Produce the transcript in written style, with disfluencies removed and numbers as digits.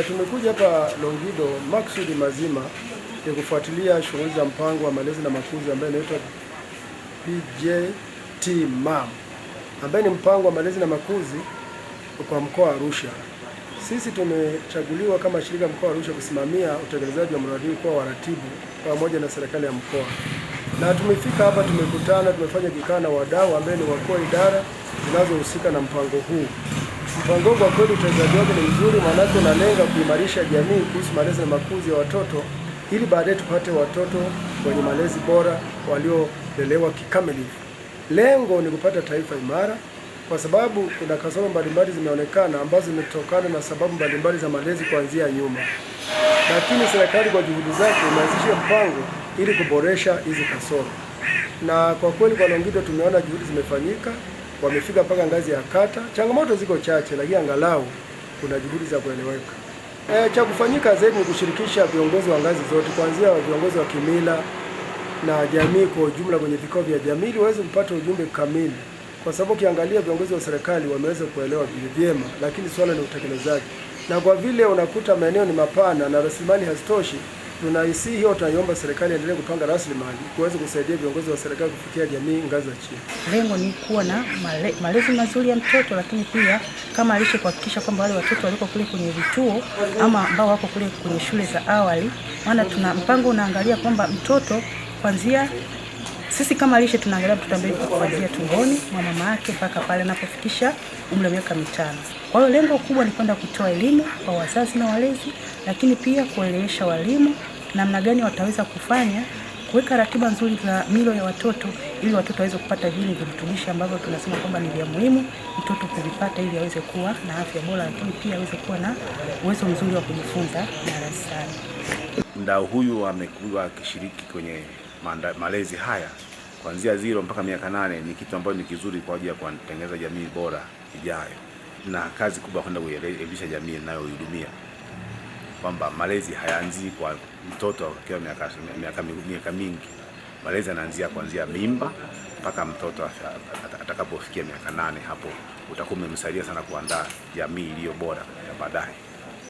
Tumekuja hapa Longido maksudi mazima ya kufuatilia shughuli za mpango wa malezi na makuzi ambaye inaitwa PJT-MAM, ambaye ni mpango wa malezi na makuzi kwa mkoa wa Arusha. Sisi tumechaguliwa kama shirika mkoa wa Arusha kusimamia utekelezaji wa mradi huu kwa waratibu pamoja na serikali ya mkoa. Na tumefika hapa, tumekutana, tumefanya kikao na wadau ambao ni wakuu wa idara zinazohusika na mpango huu. Mpango huu kwa kweli utekelezaji wake ni mzuri, maana unalenga kuimarisha jamii kuhusu malezi na makuzi ya watoto ili baadaye tupate watoto wenye malezi bora waliolelewa kikamilifu. Lengo ni kupata taifa imara, kwa sababu kuna kasoro mbalimbali zimeonekana ambazo zimetokana na sababu mbalimbali za malezi kuanzia nyuma. Lakini serikali kwa juhudi zake imeanzisha mpango ili kuboresha hizi kasoro. Na kwa kweli kwa Longido tumeona juhudi zimefanyika, wamefika mpaka ngazi ya kata. Changamoto ziko chache, lakini angalau kuna juhudi za kueleweka. Cha kufanyika zaidi ni kushirikisha viongozi wa ngazi zote, kuanzia viongozi wa kimila na jamii kwa ujumla kwenye vikao vya jamii ili waweze kupata ujumbe kamili. Kwa sababu ukiangalia viongozi wa serikali wameweza kuelewa vyema, lakini swala ni utekelezaji. Na kwa vile unakuta maeneo ni mapana na rasilimali hazitoshi, tunahisi hiyo tunaiomba serikali endelee kupanga rasilimali kuweza kusaidia viongozi wa serikali kufikia jamii ngazi za chini. Lengo ni kuwa na malezi mazuri ya mtoto, lakini pia kama alishe kuhakikisha kwamba wale watoto waliko kule kwenye vituo ama ambao wako kule kwenye shule za awali, maana tuna mpango unaangalia kwamba mtoto kuanzia sisi kama lishe tunaangalia mtoto ambaye kuanzia tumboni mwa mama yake mpaka pale anapofikisha umri wa miaka 5. Kwa hiyo lengo kubwa ni kwenda kutoa elimu kwa wazazi na walezi, lakini pia kuelewesha walimu namna gani wataweza kufanya kuweka ratiba nzuri za milo ya watoto ili watoto waweze kupata vile virutubishi ambavyo tunasema kwamba ni vya muhimu mtoto kuvipata ili aweze kuwa na afya bora, lakini pia aweze kuwa na uwezo mzuri wa kujifunza darasani. Mdau huyu amekuwa akishiriki kwenye malezi haya kuanzia 0 mpaka miaka 8. Ni kitu ambacho ni kizuri kwa ajili ya kutengeneza jamii bora ijayo, na kazi kubwa kwenda kuelimisha jamii inayohudumia kwamba malezi hayaanzi kwa mtoto akiwa miaka mingi. Malezi yanaanzia kuanzia mimba mpaka mtoto atakapofikia miaka 8. Hapo utakuwa umemsaidia sana kuandaa jamii iliyo bora ya baadaye.